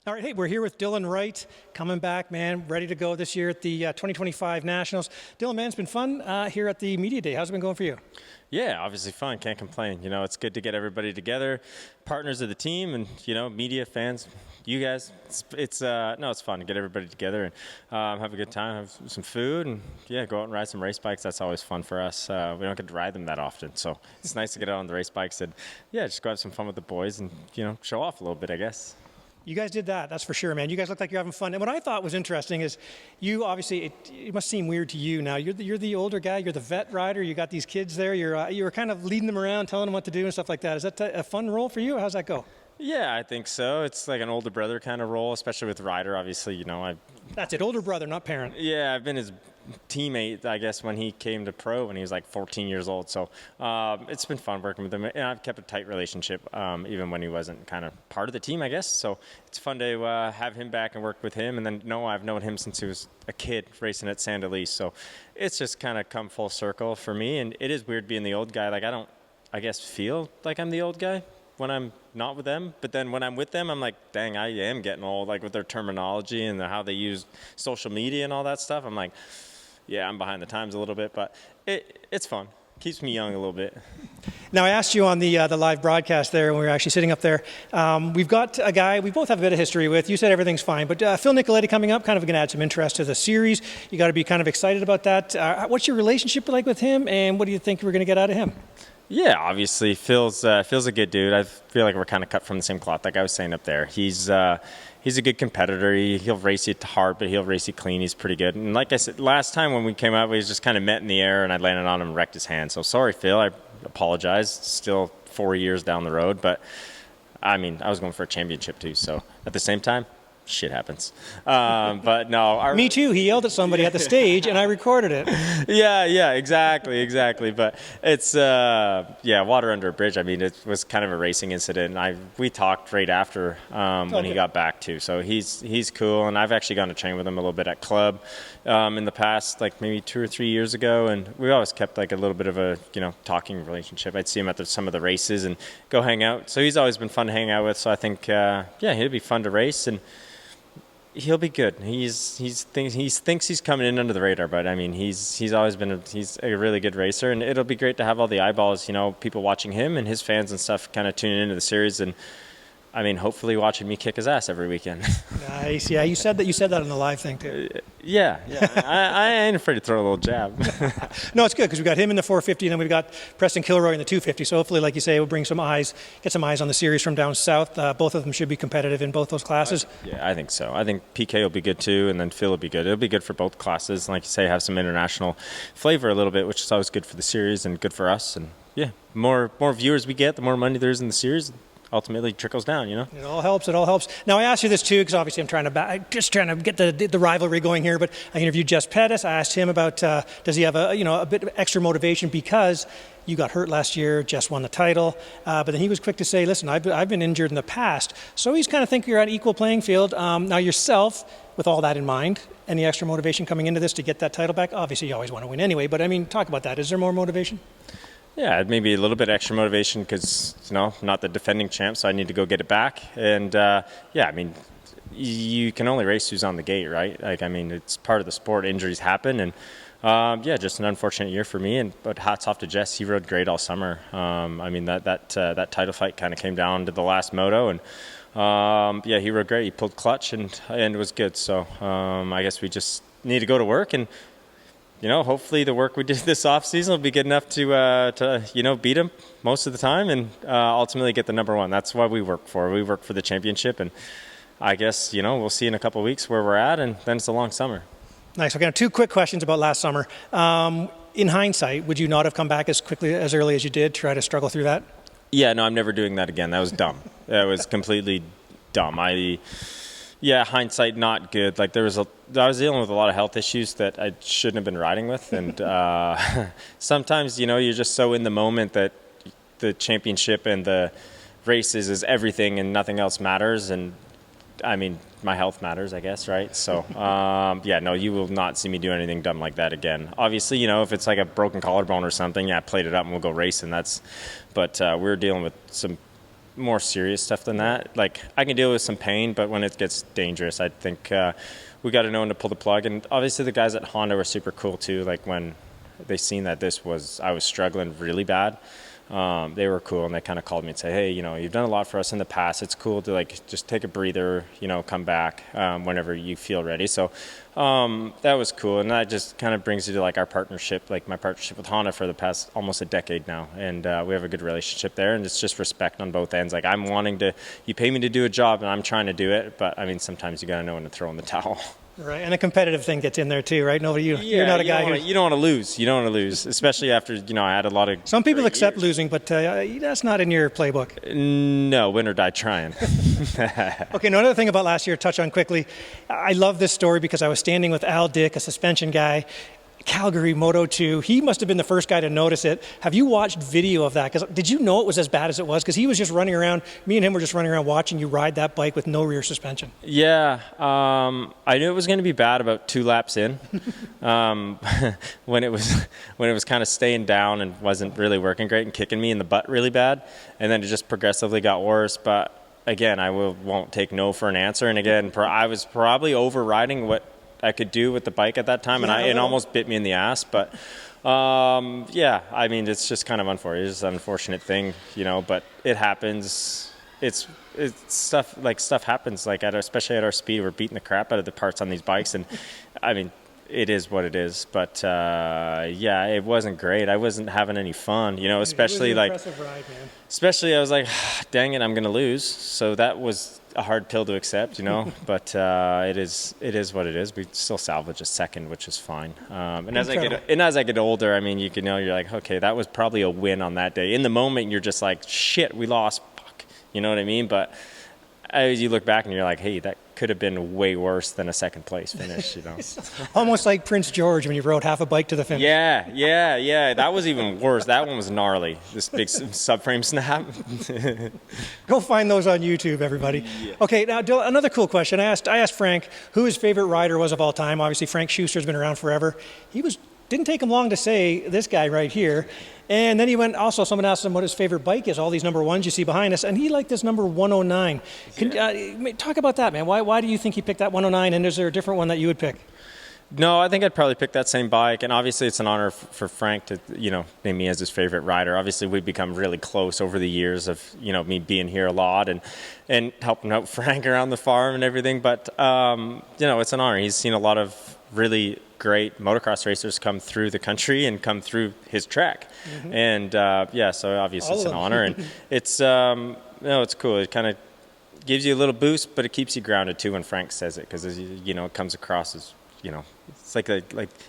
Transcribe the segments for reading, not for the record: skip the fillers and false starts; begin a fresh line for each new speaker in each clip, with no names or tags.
All right, hey, we're here with Dylan Wright, coming back, man, ready to go this year at the 2025 Nationals. Dylan, man, it's been fun here at the Media Day. How's it been going for you?
Yeah, obviously fun. Can't complain. You know, it's good to get everybody together, partners of the team, and media fans, you guys. It's fun to get everybody together and have a good time, have some food, and go out and ride some race bikes. That's always fun for us. We don't get to ride them that often, so it's nice to get out on the race bikes and just go have some fun with the boys and show off a little bit, I guess.
You guys did that, that's for sure, man. You guys look like you're having fun. And what I thought was interesting is you obviously, it must seem weird to you now. You're the older guy, you're the vet rider, you got these kids there, you're kind of leading them around, telling them what to do and stuff like that. Is that a fun role for you? How's that go?
Yeah, I think so. It's like an older brother kind of role, especially with Ryder, obviously,
That's it, older brother, not parent.
Yeah, I've been his teammate, I guess, when he came to pro when he was like 14 years old. So it's been fun working with him. And I've kept a tight relationship even when he wasn't kind of part of the team, I guess. So it's fun to have him back and work with him. And then I've known him since he was a kid racing at Sand Elise. So it's just kind of come full circle for me. And it is weird being the old guy. Like I don't, I guess, feel like I'm the old guy when I'm not with them, but then when I'm with them, I'm like, dang, I am getting old, like with their terminology and how they use social media and all that stuff. I'm like, yeah, I'm behind the times a little bit, but it's fun. Keeps me young a little bit.
Now, I asked you on the live broadcast there when we were actually sitting up there. We've got a guy we both have a bit of history with. You said everything's fine, but Phil Nicoletti coming up, kind of going to add some interest to the series. You got to be kind of excited about that. What's your relationship like with him, and what do you think we're going to get out of him?
Yeah, obviously, Phil's a good dude. I feel like we're kind of cut from the same cloth, like I was saying up there. He's a good competitor. He'll race you hard, but he'll race you clean. He's pretty good. And like I said, last time when we came out, we just kind of met in the air, and I landed on him and wrecked his hand. So sorry, Phil. I apologize. Still 4 years down the road, but I mean, I was going for a championship too. So at the same time, shit happens. But no.
Me too. He yelled at somebody at the stage, and I recorded it.
Yeah, exactly. But it's, water under a bridge. I mean, it was kind of a racing incident. We talked right after when he got back, too. So he's cool, and I've actually gone to train with him a little bit at club in the past, like maybe 2 or 3 years ago, and we always kept like a little bit of a, talking relationship. I'd see him at some of the races and go hang out. So he's always been fun to hang out with. So I think, he'll be fun to race, and he'll be good. He thinks he's coming in under the radar, but I mean, he's always been he's a really good racer, and it'll be great to have all the eyeballs, people watching him and his fans and stuff, kind of tuning into the series, and I mean, hopefully watching me kick his ass every weekend.
Nice. Yeah, you said that on the live thing too.
Yeah. I ain't afraid to throw a little jab.
No, it's good because we've got him in the 450, and then we've got Preston Kilroy in the 250. So hopefully, like you say, we'll get some eyes on the series from down south. Both of them should be competitive in both those classes.
Yeah, I think so. I think PK will be good too, and then Phil will be good. It'll be good for both classes. And like you say, have some international flavor a little bit, which is always good for the series and good for us. And more viewers we get, the more money there is in the series. Ultimately trickles down, It
all helps. Now, I asked you this too because obviously I'm trying to get the rivalry going here. But I interviewed Jess Pettis. I asked him about does he have a bit of extra motivation because you got hurt last year. Jess won the title, but then he was quick to say, "Listen, I've been injured in the past." So he's kind of thinking you're on equal playing field. Now yourself, with all that in mind, any extra motivation coming into this to get that title back? Obviously, you always want to win anyway. But I mean, talk about that. Is there more motivation?
Yeah, maybe a little bit extra motivation because, I'm not the defending champ, so I need to go get it back. And, I mean, you can only race who's on the gate, right? Like, I mean, it's part of the sport. Injuries happen. And, just an unfortunate year for me. But hats off to Jess. He rode great all summer. I mean, that title fight kind of came down to the last moto. And, he rode great. He pulled clutch and it was good. So I guess we just need to go to work and, hopefully the work we did this offseason will be good enough to beat him most of the time and ultimately get the number one. That's what we work for. We work for the championship, and I guess, we'll see in a couple of weeks where we're at, and then it's a long summer.
Nice. Okay, 2 quick questions about last summer. In hindsight, would you not have come back as early as you did, try to struggle through that?
Yeah, no, I'm never doing that again. That was dumb. That was completely dumb. Hindsight, not good. Like I was dealing with a lot of health issues that I shouldn't have been riding with, and sometimes you're just so in the moment that the championship and the races is everything, and nothing else matters. And I mean, my health matters, I guess, right? So you will not see me do anything dumb like that again. Obviously, if it's like a broken collarbone or something, I played it up and we'll go racing. But we're dealing with some more serious stuff than that. Like, I can deal with some pain, but when it gets dangerous, I think we got to know when to pull the plug. And obviously the guys at Honda were super cool too. Like, when they seen that I was struggling really bad, they were cool, and they kind of called me and said, hey, you've done a lot for us in the past. It's cool to like just take a breather, come back whenever you feel ready. So that was cool, and that just kind of brings you to like our partnership, like my partnership with Honda for the past almost a decade now, and we have a good relationship there, and it's just respect on both ends. Like, you pay me to do a job, and I'm trying to do it, but I mean, sometimes you got to know when to throw in the towel.
Right, and a competitive thing gets in there too, right? You're not a guy who...
You don't want to lose. You don't want to lose, especially after, I had a lot of...
Some people accept losing, but that's not in your playbook.
No, win or die trying.
Okay, another thing about last year, touch on quickly. I love this story because I was standing with Al Dick, a suspension guy, Calgary Moto 2. He must have been the first guy to notice it. Have you watched video of that? Because did you know it was as bad as it was? Because he was just running around. Me and him were just running around watching you ride that bike with no rear suspension.
Yeah, I knew it was going to be bad about 2 laps in, when it was kind of staying down and wasn't really working great and kicking me in the butt really bad, and then it just progressively got worse. But again, I won't take no for an answer. And again, I was probably overriding what I could do with the bike at that time, and it almost bit me in the ass. But yeah, I mean, it's just kind of unfortunate. It's an unfortunate thing, but it happens. It's stuff happens, like especially at our speed. We're beating the crap out of the parts on these bikes, and I mean, it is what it is. But yeah, it wasn't great. I wasn't having any fun, especially
it was an impressive ride, man.
Especially I was like, dang it, I'm going to lose. So that was a hard pill to accept, but it is what it is. We still salvage a second, which is fine. And as I get older, I mean, you're like, okay, that was probably a win on that day. In the moment, you're just like, shit, we lost. Fuck. You know what I mean? But as you look back and you're like, hey, that could have been way worse than a second place finish,
Almost like Prince George when you rode half a bike to the finish.
Yeah. That was even worse. That one was gnarly. This big subframe snap.
Go find those on YouTube, everybody. Yeah. Okay, now Dylan, another cool question. I asked Frank who his favorite rider was of all time. Obviously, Frank Schuster's been around forever. Didn't take him long to say this guy right here. And then someone asked him what his favorite bike is, all these number ones you see behind us, and he liked this number 109. Talk about that, man. Why do you think he picked that 109, and is there a different one that you would pick?
No, I think I'd probably pick that same bike, and obviously it's an honor for Frank to, name me as his favorite rider. Obviously we've become really close over the years of, me being here a lot and helping out Frank around the farm and everything, but, it's an honor. He's seen a lot of really great motocross racers come through the country and come through his track. Mm-hmm. And so obviously it's an honor, and it's it's cool. It kind of gives you a little boost, but it keeps you grounded too when Frank says it, because it comes across as it's like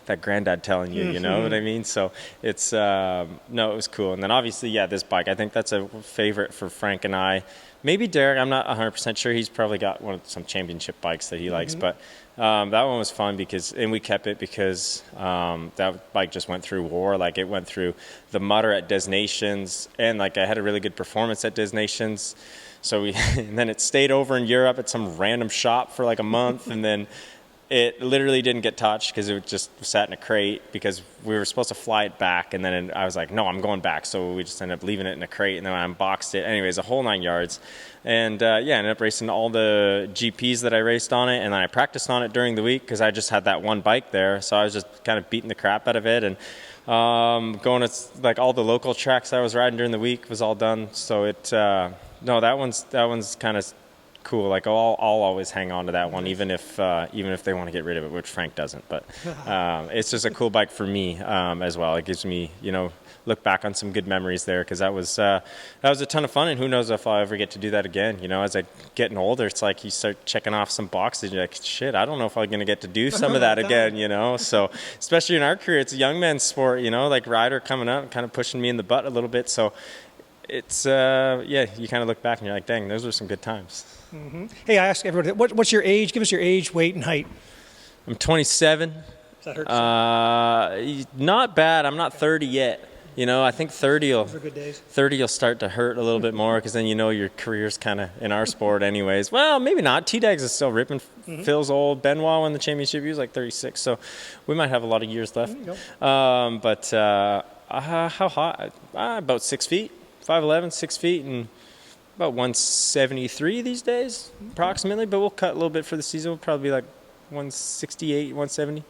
that granddad telling you, you know what I mean? So it's it was cool. And then obviously, this bike, I think that's a favorite for Frank and I. Maybe Derek, I'm not 100% sure. He's probably got some championship bikes that he likes, but that one was fun and we kept it because that bike just went through war. Like, it went through the mutter at Des Nations, and like I had a really good performance at Des Nations. So and then it stayed over in Europe at some random shop for like a month, and then it literally didn't get touched because it just sat in a crate, because we were supposed to fly it back, and then I was like, no, I'm going back. So we just ended up leaving it in a crate, and then I unboxed it. Anyways, a whole 9 yards. And I ended up racing all the GPs that I raced on it, and then I practiced on it during the week because I just had that one bike there. So I was just kind of beating the crap out of it, and going to like all the local tracks I was riding during the week was all done. So that one's kind of cool. Like, I'll always hang on to that one, even if they want to get rid of it, which Frank doesn't. But it's just a cool bike for me as well. It gives me, look back on some good memories there, because that was a ton of fun. And who knows if I'll ever get to do that again. As I getting older, it's like you start checking off some boxes. You're like, shit, I don't know if I'm going to get to do some of that again. So especially in our career, it's a young man's sport. Like Ryder coming up and kind of pushing me in the butt a little bit. So it's you kind of look back and you're like, dang, those were some good times.
Mm-hmm. Hey, I ask everybody, what's your age? Give us your age, weight, and height.
I'm 27.
Does that hurt?
Not bad. I'm not 30 yet. I think 30 will start to hurt a little bit more, because then your career's kind of in our sport anyways. Well, maybe not. T-Dags is still ripping. Mm-hmm. Phil's old. Benoit won the championship. He was like 36, so we might have a lot of years left.
There you go.
But how high? About 6 feet. 5'11", 6 feet, and about 173 these days, approximately. But we'll cut a little bit for the season. We'll probably be like 168, 170.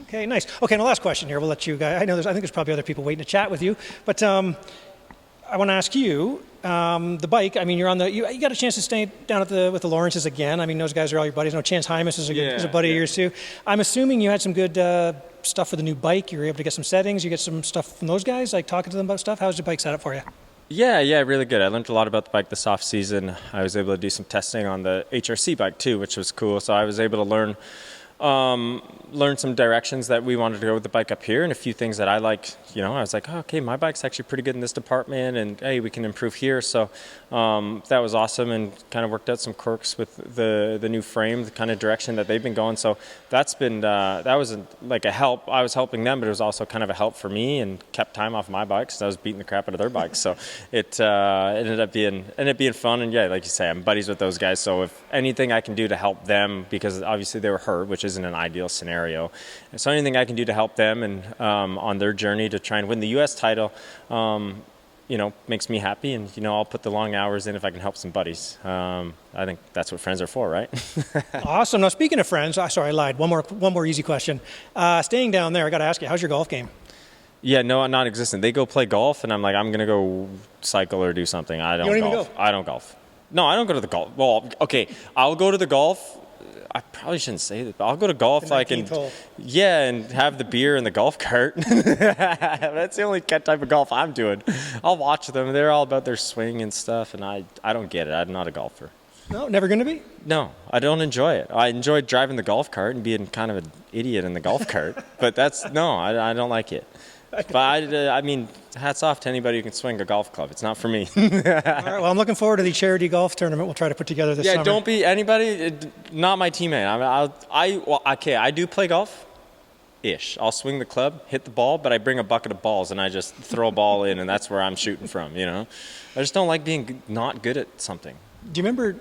Okay, nice. Okay, and the last question here. We'll let you guys. I think there's probably other people waiting to chat with you, but I want to ask you the bike. I mean, you got a chance to stay down with the Lawrences again. I mean, those guys are all your buddies. I know Chance Hymas is a buddy of yours too. I'm assuming you had some good stuff for the new bike. You were able to get some settings. You get some stuff from those guys, like talking to them about stuff. How's the bike set up for you?
Yeah, really good. I learned a lot about the bike this off season. I was able to do some testing on the HRC bike too, which was cool. So I was able to learn some directions that we wanted to go with the bike up here, and a few things that I liked. I was like, oh, okay, my bike's actually pretty good in this department, and hey, we can improve here. So that was awesome, and kind of worked out some quirks with the new frame, the kind of direction that they've been going. So that was like a help. I was helping them, but it was also kind of a help for me, and kept time off my bike because I was beating the crap out of their bikes. So it ended up being fun, and yeah, like you say, I'm buddies with those guys. So if anything I can do to help them, because obviously they were hurt, which isn't an ideal scenario, so anything I can do to help them and on their journey to try and win the U.S. title, makes me happy, and I'll put the long hours in if I can help some buddies. I think that's what friends are for, right?
Awesome. Now, speaking of friends, sorry, I lied. One more easy question. Staying down there, I got to ask you, how's your golf game?
Yeah, no, non-existent. They go play golf, and I'm like, I'm gonna go cycle or do something. I don't
even
golf.
go?
I don't golf. No, I don't go to the golf. Well, okay, I'll go to the golf. I probably shouldn't say that, but I'll go to golf and have the beer in the golf cart. That's the only type of golf I'm doing. I'll watch them. They're all about their swing and stuff, and I don't get it. I'm not a golfer.
No, never going to be?
No, I don't enjoy it. I enjoy driving the golf cart and being kind of an idiot in the golf cart, but I don't like it. But I mean, hats off to anybody who can swing a golf club. It's not for me.
All right, well, I'm looking forward to the charity golf tournament we'll try to put together this summer.
Yeah, don't be anybody, not my teammate. I do play golf-ish. I'll swing the club, hit the ball, but I bring a bucket of balls and I just throw a ball in, and that's where I'm shooting from, I just don't like being not good at something.
Do you remember,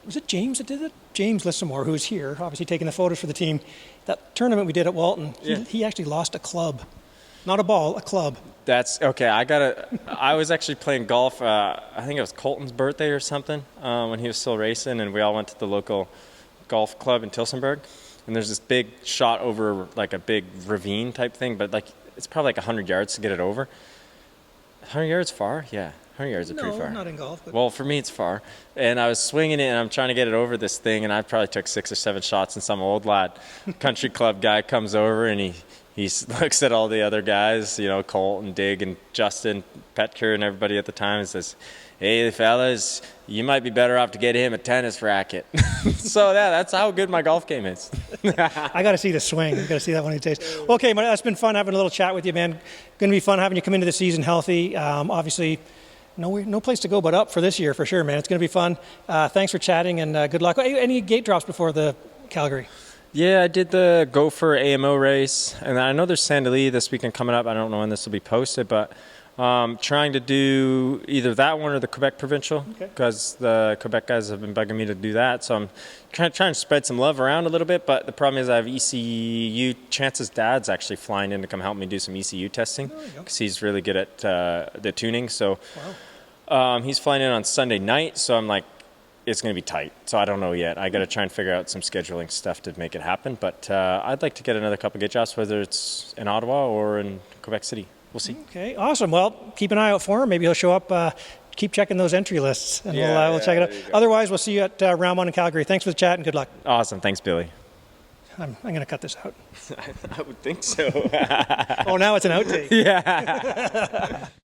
was it James that did it? James Lissamore, who's here, obviously taking the photos for the team. That tournament we did at Walton, he actually lost a club. Not a ball, a club.
That's okay. I was actually playing golf. I think it was Colton's birthday or something when he was still racing, and we all went to the local golf club in Tilsonburg. And there's this big shot over like a big ravine type thing, but like it's probably like 100 yards to get it over. 100 yards far? Yeah, 100 yards is pretty far.
No, not in golf. But...
Well, for me it's far. And I was swinging it, and I'm trying to get it over this thing, and I probably took 6 or 7 shots, and some old lad, country club guy comes over, and he looks at all the other guys, Colt and Dig and Justin Petker and everybody at the time, and says, hey, fellas, you might be better off to get him a tennis racket. So that's how good my golf game is.
I got to see the swing. I got to see that one of these days. Okay, that's been fun having a little chat with you, man. Going to be fun having you come into the season healthy. Obviously, no place to go but up for this year for sure, man. It's going to be fun. Thanks for chatting, and good luck. Any gate drops before the Calgary?
Yeah, I did the Gopher AMO race, and I know there's Sandali this weekend coming up. I don't know when this will be posted, but trying to do either that one or the Quebec Provincial, because the Quebec guys have been bugging me to do that. So I'm trying to spread some love around a little bit, but the problem is I have ECU. Chance's dad's actually flying in to come help me do some ECU testing, because he's really good at the tuning. So he's flying in on Sunday night, so I'm like, it's going to be tight, so I don't know yet. I got to try and figure out some scheduling stuff to make it happen. But I'd like to get another couple gate jobs, whether it's in Ottawa or in Quebec City. We'll see. Okay, awesome. Well, keep an eye out for him. Maybe he'll show up. Keep checking those entry lists, and we'll check it out. Otherwise, we'll see you at round 1 in Calgary. Thanks for the chat, and good luck. Awesome. Thanks, Billy. I'm going to cut this out. I would think so. Oh, now it's an outtake. Yeah.